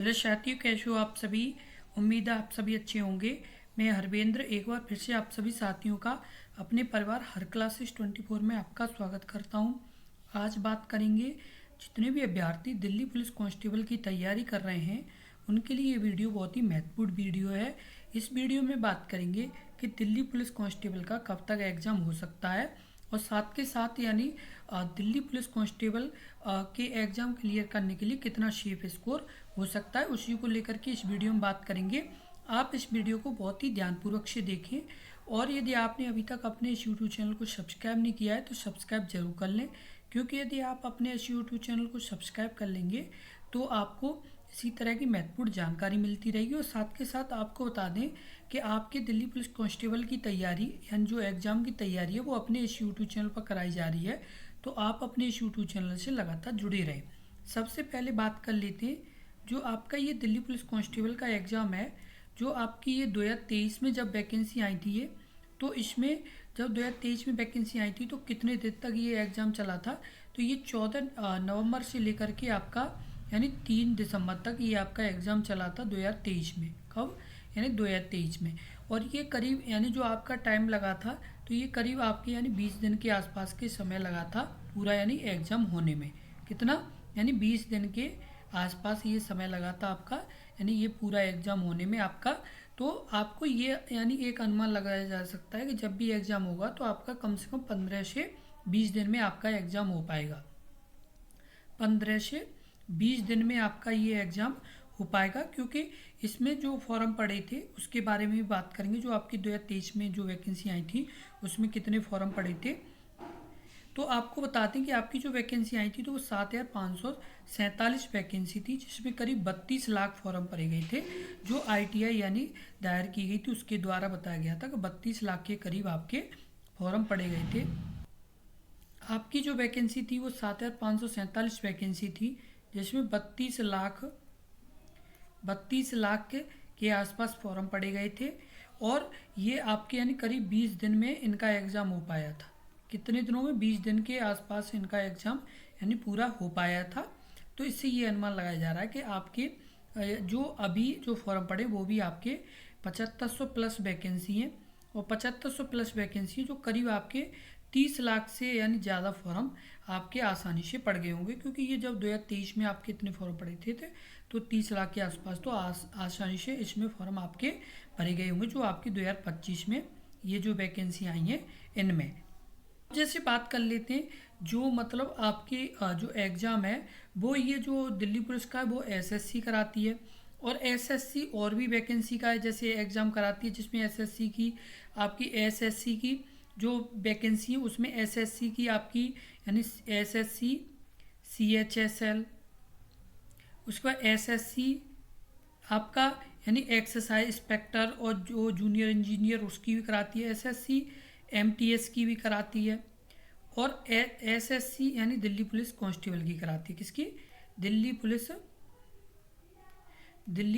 Hello साथियों, कैसे हो आप सभी। उम्मीद है आप सभी अच्छे होंगे। मैं हरवेंद्र एक बार फिर से आप सभी साथियों का अपने परिवार हर क्लासेस 24 में आपका स्वागत करता हूं। आज बात करेंगे जितने भी अभ्यर्थी दिल्ली पुलिस कांस्टेबल की तैयारी कर रहे हैं उनके लिए ये वीडियो बहुत ही महत्वपूर्ण वीडियो है। इस वीडियो में बात करेंगे कि दिल्ली पुलिस कांस्टेबल का कब तक एग्ज़ाम हो सकता है और साथ के साथ यानी दिल्ली पुलिस कांस्टेबल के एग्ज़ाम क्लियर करने के लिए कितना सेफ स्कोर हो सकता है, उसी को लेकर के इस वीडियो में बात करेंगे। आप इस वीडियो को बहुत ही ध्यानपूर्वक से देखें और यदि आपने अभी तक अपने इस यूट्यूब चैनल को सब्सक्राइब नहीं किया है तो सब्सक्राइब जरूर कर लें, क्योंकि यदि आप अपने इस यूट्यूब चैनल को सब्सक्राइब कर लेंगे तो आपको इसी तरह की महत्वपूर्ण जानकारी मिलती रहेगी। और साथ के साथ आपको बता दें कि आपके दिल्ली पुलिस कांस्टेबल की तैयारी यानी जो एग्ज़ाम की तैयारी है वो अपने इस यूट्यूब चैनल पर कराई जा रही है, तो आप अपने इस यूट्यूब चैनल से लगातार जुड़े रहें। सबसे पहले बात कर लेते हैं जो आपका ये दिल्ली पुलिस कांस्टेबल का एग्ज़ाम है, जो आपकी ये 2023 में जब वैकेंसी आई थी ये, तो इसमें जब 2023 में वैकेंसी आई थी तो कितने दिन तक ये एग्ज़ाम चला था। तो ये 14 नवंबर से लेकर के आपका यानी 3 दिसंबर तक ये आपका एग्ज़ाम चला था 2023 में। कब? यानी 2023 में। और ये करीब यानी जो आपका टाइम लगा था तो ये करीब आपके यानी 20 दिन के आसपास के समय लगा था पूरा यानी एग्ज़ाम होने में। कितना? यानी 20 दिन के आसपास ये समय लगा था आपका, यानी ये पूरा एग्ज़ाम होने में आपका। तो आपको ये यानी एक अनुमान लगाया जा सकता है कि जब भी एग्ज़ाम होगा तो आपका कम से कम 15 से 20 दिन में आपका एग्ज़ाम हो पाएगा। 15 से 20 दिन में आपका ये एग्ज़ाम हो पाएगा, क्योंकि इसमें जो फॉर्म पड़े थे उसके बारे में भी बात करेंगे। जो आपकी 2023 में जो वैकेंसी आई थी उसमें कितने फॉर्म पड़े थे, तो आपको बताते हैं कि आपकी जो वैकेंसी आई थी तो वो 7,547 वैकेंसी थी, जिसमें करीब 32 लाख फॉर्म भरे गए थे। जो ITI यानी दायर की गई थी उसके द्वारा बताया गया था कि 32 लाख के करीब आपके फॉर्म पड़े गए थे। आपकी जो वैकेंसी थी वो 7,547 वैकेंसी थी, जिसमें 32 लाख के आसपास फॉर्म पड़े गए थे। और ये आपके यानी करीब 20 दिन में इनका एग्ज़ाम हो पाया था। कितने दिनों में? 20 दिन के आसपास इनका एग्ज़ाम यानी पूरा हो पाया था। तो इससे ये अनुमान लगाया जा रहा है कि आपके जो अभी जो फॉर्म पड़े वो भी आपके 7500 प्लस वैकेंसी हैं, और 7500 प्लस वैकेंसी जो करीब आपके 30 लाख से यानी ज़्यादा फॉर्म आपके आसानी से पड़ गए होंगे, क्योंकि ये जब 2023 में आपके इतने फॉर्म पड़े थे तो 30 लाख के आसपास तो आसानी से इसमें फॉर्म आपके भरे गए होंगे जो आपकी 2025 में ये जो वैकेंसी आई हैं इनमें। जैसे बात कर लेते हैं जो मतलब आपके जो एग्ज़ाम है वो ये जो दिल्ली पुलिस का है वो SSC कराती है, और SSC और भी वैकेंसी का है जैसे एग्ज़ाम कराती है, जिसमें SSC की आपकी SSC की जो वैकेंसी है उसमें SSC की आपकी यानी SSC CHSL, उसके बाद SSC आपका यानी एक्सरसाइज इंस्पेक्टर और जो जूनियर इंजीनियर उसकी भी कराती है। SSC MTS की भी कराती है, और SSC यानी दिल्ली पुलिस कांस्टेबल की कराती है। किसकी? दिल्ली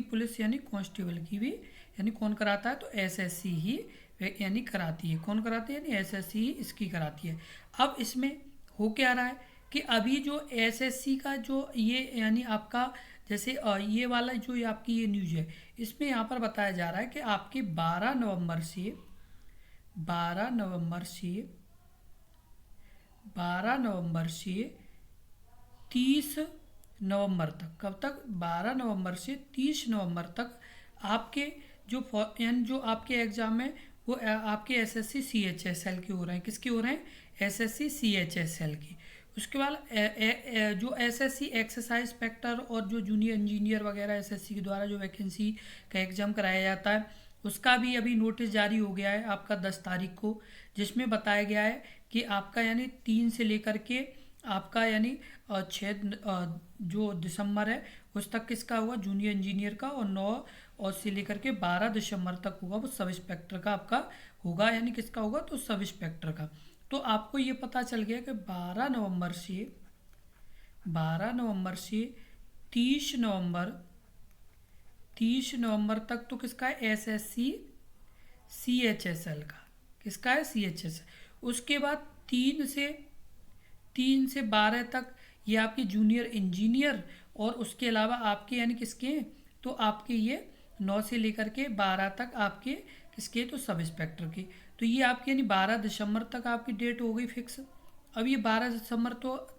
पुलिस यानी कांस्टेबल की भी यानी कौन कराता है? तो SSC ही यानी कराती है। कौन कराती है? यानी SSC ही इसकी कराती है। अब इसमें हो क्या रहा है कि अभी जो SSC का जो ये यानी आपका जैसे ये वाला जो ये आपकी ये न्यूज़ है इसमें यहाँ पर बताया जा रहा है कि आपके 12 नवंबर से 12 नवंबर से 30 नवंबर तक। कब तक? 12 नवंबर से 30 नवंबर तक आपके जो आपके एग्ज़ाम है वो आपके SSC CHSL के हो रहे हैं। किसके हो रहे हैं? SSC CHSL की। उसके बाद जो SSC एक्सरसाइज इंस्पेक्टर और जो जूनियर इंजीनियर वगैरह SSC के द्वारा जो वैकेंसी का एग्ज़ाम कराया जाता है उसका भी अभी नोटिस जारी हो गया है आपका 10 तारीख को, जिसमें बताया गया है कि आपका यानी 3 से लेकर के आपका यानी 6 जो दिसंबर है उस तक किसका होगा? जूनियर इंजीनियर का, और 9 और से लेकर के 12 दिसंबर तक होगा वो सब इंस्पेक्टर का आपका होगा। यानी किसका होगा? तो सब इंस्पेक्टर का। तो आपको ये पता चल गया कि 12 नवंबर से 30 नवंबर तक तो किसका है? SSC CHSL का। किसका है? CHSL। उसके बाद 3 से 12 तक ये आपकी जूनियर इंजीनियर और उसके अलावा आपके यानी किसके हैं, तो आपके ये 9 से लेकर के 12 तक आपके किसके, तो सब इंस्पेक्टर के। तो ये आपके यानी 12 दिसंबर तक आपकी डेट हो गई फिक्स। अब ये 12 दिसंबर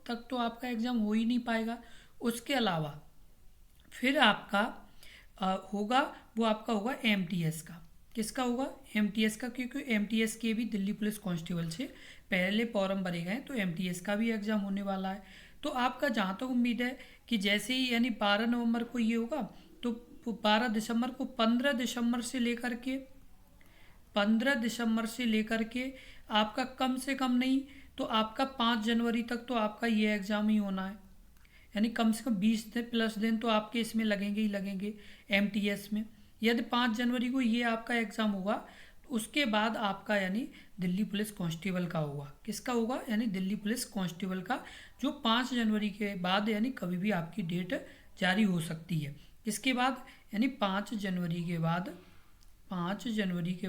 तक तो आपका एग्ज़ाम हो ही नहीं पाएगा। उसके अलावा फिर आपका होगा, वो आपका होगा एमटीएस का। किसका होगा, एमटीएस का, क्योंकि एमटीएस के भी दिल्ली पुलिस कांस्टेबल से पहले फॉर्म भरे गए हैं, तो एमटीएस का भी एग्ज़ाम होने वाला है। तो आपका जहाँ तक उम्मीद है कि जैसे ही यानी 12 नवंबर को ये होगा, तो 12 दिसंबर को 15 दिसंबर से लेकर के आपका कम से कम नहीं तो आपका 5 जनवरी तक तो आपका ये एग्ज़ाम ही होना है। यानी कम से कम 20 दिन प्लस दिन तो आपके इसमें लगेंगे ही लगेंगे एमटीएस में। यदि 5 जनवरी को ये आपका एग्ज़ाम होगा, तो उसके बाद आपका यानी दिल्ली पुलिस कांस्टेबल का होगा। किसका होगा, यानी दिल्ली पुलिस कांस्टेबल का, जो 5 जनवरी के बाद यानी कभी भी आपकी डेट जारी हो सकती है। इसके बाद यानी 5 जनवरी के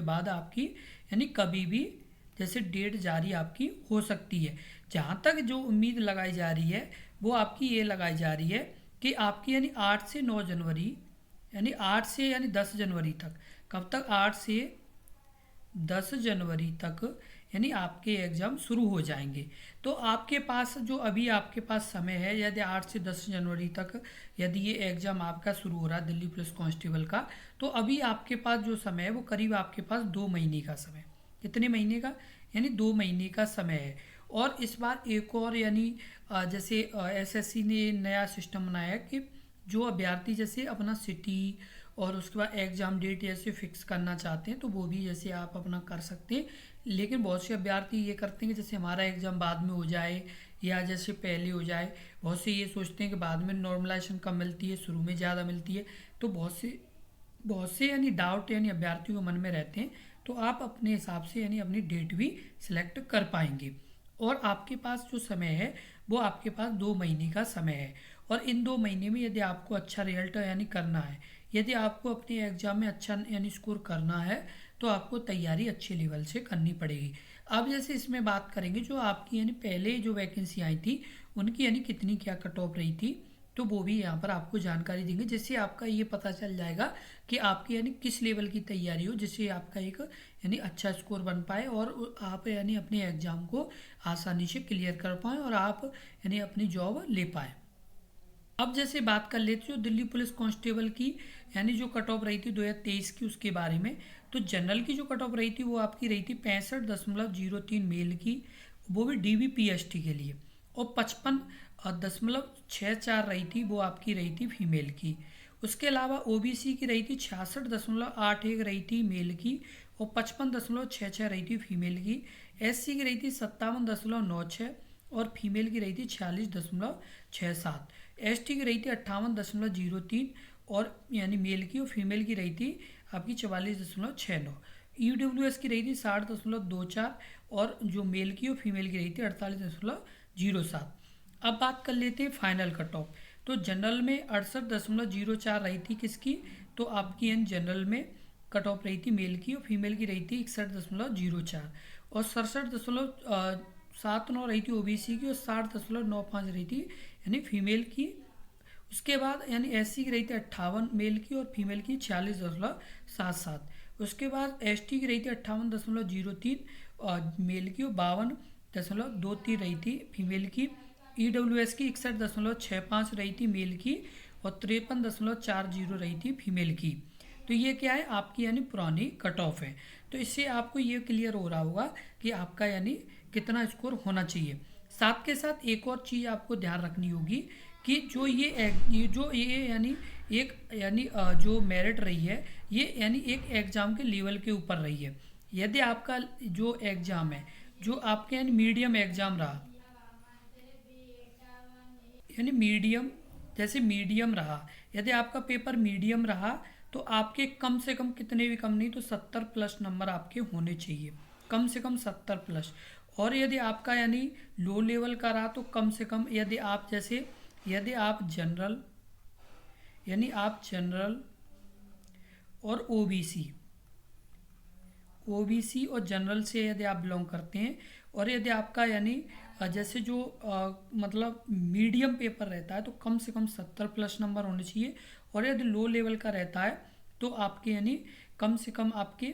बाद आपकी यानी कभी भी जैसे डेट जारी आपकी हो सकती है। जहाँ तक जो उम्मीद लगाई जा रही है वो आपकी ये लगाई जा रही है कि आपकी यानी 8 से 9 जनवरी, यानी 8 से यानी 10 जनवरी तक, कब तक, 8 से 10 जनवरी तक यानी आपके एग्ज़ाम शुरू हो जाएंगे। तो आपके पास जो अभी आपके पास समय है, यदि 8 से 10 जनवरी तक यदि ये एग्ज़ाम आपका शुरू हो रहा है दिल्ली पुलिस कांस्टेबल का, तो अभी आपके पास जो समय है वो करीब आपके पास 2 महीने का समय। कितने महीने का, यानी 2 महीने का समय है। और इस बार एक और यानी जैसे एसएससी ने नया सिस्टम बनाया है कि जो अभ्यर्थी जैसे अपना सिटी और उसके बाद एग्ज़ाम डेट जैसे फिक्स करना चाहते हैं तो वो भी जैसे आप अपना कर सकते हैं। लेकिन बहुत से अभ्यर्थी ये करते हैं कि जैसे हमारा एग्ज़ाम बाद में हो जाए या जैसे पहले हो जाए। बहुत से ये सोचते हैं कि बाद में नॉर्मलाइजेशन कम मिलती है, शुरू में ज़्यादा मिलती है। तो बहुत से यानी डाउट यानी अभ्यर्थियों के मन में रहते हैं। तो आप अपने हिसाब से यानी अपनी डेट भी सिलेक्ट कर पाएंगे। और आपके पास जो समय है वो आपके पास 2 महीने का समय है। और इन 2 महीने में यदि आपको अच्छा रिजल्ट यानी करना है, यदि आपको अपने एग्ज़ाम में अच्छा यानी स्कोर करना है, तो आपको तैयारी अच्छे लेवल से करनी पड़ेगी। अब जैसे इसमें बात करेंगे जो आपकी यानी पहले जो वैकेंसी आई थी उनकी यानी कितनी क्या कट ऑफ रही थी, तो वो भी यहाँ पर आपको जानकारी देंगे, जिससे आपका ये पता चल जाएगा कि आपकी यानी किस लेवल की तैयारी हो, जिससे आपका एक यानी अच्छा स्कोर बन पाए और आप यानी अपने एग्ज़ाम को आसानी से क्लियर कर पाएँ और आप यानी अपनी जॉब ले पाएँ। अब जैसे बात कर लेते जो दिल्ली पुलिस कांस्टेबल की यानी जो कट ऑफ रही थी 2023 की, उसके बारे में। तो जनरल की जो कट ऑफ रही थी वो आपकी रही थी 65.03 मेल की, वो भी DVPST के लिए। और 55.64 रही थी, वो आपकी रही थी फीमेल की। उसके अलावा OBC की रही थी 66.81 रही थी मेल की और 55.66 रही थी फीमेल की। SC की रही थी 57.96 और फीमेल की रही थी 46.67। ST की रही थी 58.03 और यानी मेल की, और फीमेल की रही थी आपकी 44.69। EWS की रही थी 60.24 और जो मेल की और फीमेल की रही थी 48.07। अब बात कर लेते हैं फाइनल कट ऑफ। तो जनरल में 68.04 रही थी किसकी, तो आपकी एन जनरल में कट ऑफ रही थी मेल की और फीमेल की रही थी 61.04 और 67.79 रही थी OBC की और 60.95 रही थी यानी फीमेल की। उसके बाद यानी SC की रही थी 58 मेल की और फीमेल की 46.77। उसके बाद ST की रही थी 58.03 और मेल की और 52.23 रही थी फीमेल की। EWS की 61.65 रही थी मेल की और 53.40 रही थी फीमेल की। तो ये क्या है, आपकी यानी पुरानी कट ऑफ है। तो इससे आपको ये क्लियर हो रहा होगा कि आपका यानी कितना स्कोर होना चाहिए। साथ के साथ एक और चीज़ आपको ध्यान रखनी होगी कि जो ये यानी एक यानी जो मेरिट रही है ये यानी एक एग्ज़ाम के लेवल के ऊपर रही है। यदि आपका जो एग्ज़ाम है जो आपके यानी मीडियम एग्ज़ाम रहा, यानी मीडियम, जैसे मीडियम रहा, यदि आपका पेपर मीडियम रहा तो आपके कम से कम कितने भी कम नहीं तो 70 प्लस नंबर आपके होने चाहिए, कम से कम 70 प्लस। और यदि आपका यानी लो लेवल का रहा तो कम से कम यदि आप जैसे यदि आप जनरल यानी आप जनरल और ओबीसी और जनरल से यदि आप बिलोंग करते हैं और यदि आपका यानी जैसे जो मतलब मीडियम पेपर रहता है तो कम से कम 70+ नंबर होने चाहिए, और यदि लो लेवल का रहता है तो आपके यानी कम से कम आपके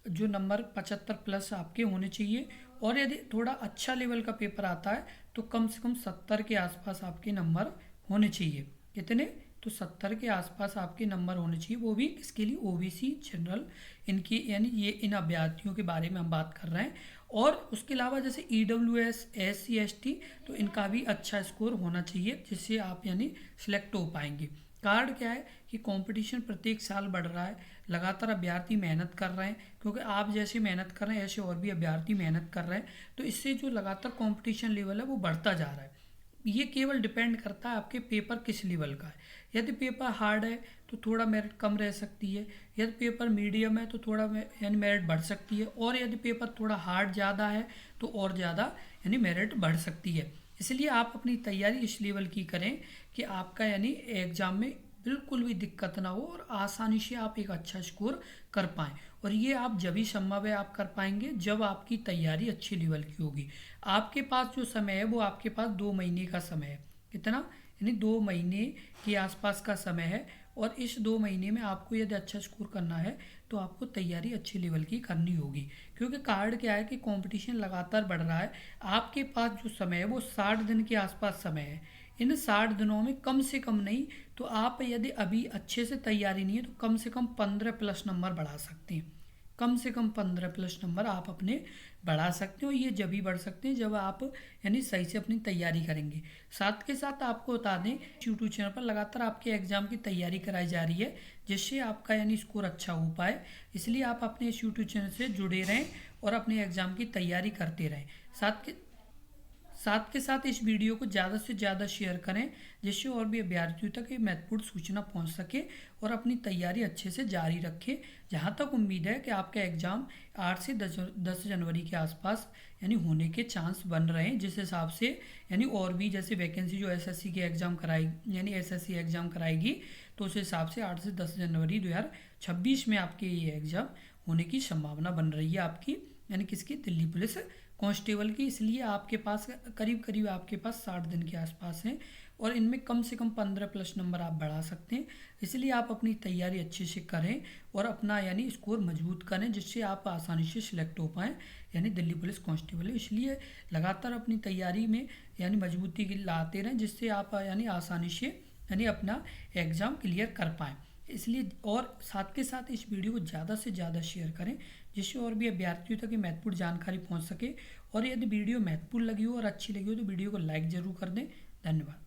जो नंबर 75+ आपके होने चाहिए। और यदि थोड़ा अच्छा लेवल का पेपर आता है तो कम से कम 70 के आसपास आपके नंबर होने चाहिए। कितने? तो 70 के आसपास आपके नंबर होने चाहिए, वो भी इसके लिए ओबीसी जनरल, इनकी यानी ये इन अभ्यर्थियों के बारे में हम बात कर रहे हैं। और उसके अलावा जैसे ईडब्ल्यूएस, SC ST, तो इनका भी अच्छा स्कोर होना चाहिए जिससे आप यानी सिलेक्ट हो पाएंगे। कार्ड क्या है कि कंपटीशन प्रत्येक साल बढ़ रहा है, लगातार अभ्यर्थी मेहनत कर रहे हैं, क्योंकि आप जैसे मेहनत कर रहे हैं ऐसे और भी अभ्यर्थी मेहनत कर रहे हैं, तो इससे जो लगातार कंपटीशन लेवल है वो बढ़ता जा रहा है। ये केवल डिपेंड करता है आपके पेपर किस लेवल का है। यदि पेपर हार्ड है तो थोड़ा मेरिट कम रह सकती है, यदि पेपर मीडियम है तो थोड़ा यानी मेरिट बढ़ सकती है, और यदि पेपर थोड़ा हार्ड ज़्यादा है तो और ज़्यादा यानी मेरिट बढ़ सकती है। इसलिए आप अपनी तैयारी इस लेवल की करें कि आपका यानी एग्ज़ाम में बिल्कुल भी दिक्कत ना हो और आसानी से आप एक अच्छा स्कोर कर पाएँ। और ये आप जब ही संभव है आप कर पाएंगे जब आपकी तैयारी अच्छी लेवल की होगी। आपके पास जो समय है वो आपके पास 2 महीने का समय है। कितना? यानी 2 महीने के आसपास का समय है, और इस 2 महीने में आपको यदि अच्छा स्कोर करना है तो आपको तैयारी अच्छे लेवल की करनी होगी। क्योंकि कार्ड क्या है कि कंपटीशन लगातार बढ़ रहा है। आपके पास जो समय है वो 60 दिन के आसपास समय है। इन 60 दिनों में कम से कम नहीं तो आप यदि अभी अच्छे से तैयारी नहीं है तो कम से कम 15+ नंबर बढ़ा सकते हैं। कम से कम 15+ नंबर आप अपने बढ़ा सकते हो। ये जब भी बढ़ सकते हैं जब आप यानी सही से अपनी तैयारी करेंगे। साथ के साथ आपको बता दें, यूट्यूब चैनल पर लगातार आपके एग्ज़ाम की तैयारी कराई जा रही है जिससे आपका यानी स्कोर अच्छा हो पाए। इसलिए आप अपने इस यूट्यूब चैनल से जुड़े रहें और अपने एग्ज़ाम की तैयारी करते रहें। साथ के साथ इस वीडियो को ज़्यादा से ज़्यादा शेयर करें जिससे और भी अभ्यर्थियों तक ये महत्वपूर्ण सूचना पहुंच सके और अपनी तैयारी अच्छे से जारी रखें। जहां तक उम्मीद है कि आपका एग्ज़ाम 8 से 10 जनवरी के आसपास यानी होने के चांस बन रहे हैं, जिस हिसाब से यानी और भी जैसे वैकेंसी जो एसएससी के एग्ज़ाम कराई यानी एसएससी एग्ज़ाम कराएगी तो उस हिसाब से 8 से 10 जनवरी 2026 में आपके ये एग्ज़ाम होने की संभावना बन रही है आपकी, यानी किसकी? दिल्ली पुलिस कांस्टेबल की। इसलिए आपके पास करीब करीब आपके पास 60 दिन के आसपास हैं और इनमें कम से कम 15+ नंबर आप बढ़ा सकते हैं। इसलिए आप अपनी तैयारी अच्छे से करें और अपना यानी स्कोर मजबूत करें जिससे आप आसानी से सिलेक्ट हो पाएँ यानी दिल्ली पुलिस कांस्टेबल। इसलिए लगातार अपनी तैयारी में यानी मजबूती लाते रहें जिससे आप यानी आसानी से यानी अपना एग्ज़ाम क्लियर कर पाएँ। इसलिए और साथ के साथ इस वीडियो को ज़्यादा से ज़्यादा शेयर करें जिससे और भी अभ्यर्थियों तक ये महत्वपूर्ण जानकारी पहुंच सके। और यदि वीडियो महत्वपूर्ण लगी हो और अच्छी लगी हो तो वीडियो को लाइक ज़रूर कर दें। धन्यवाद।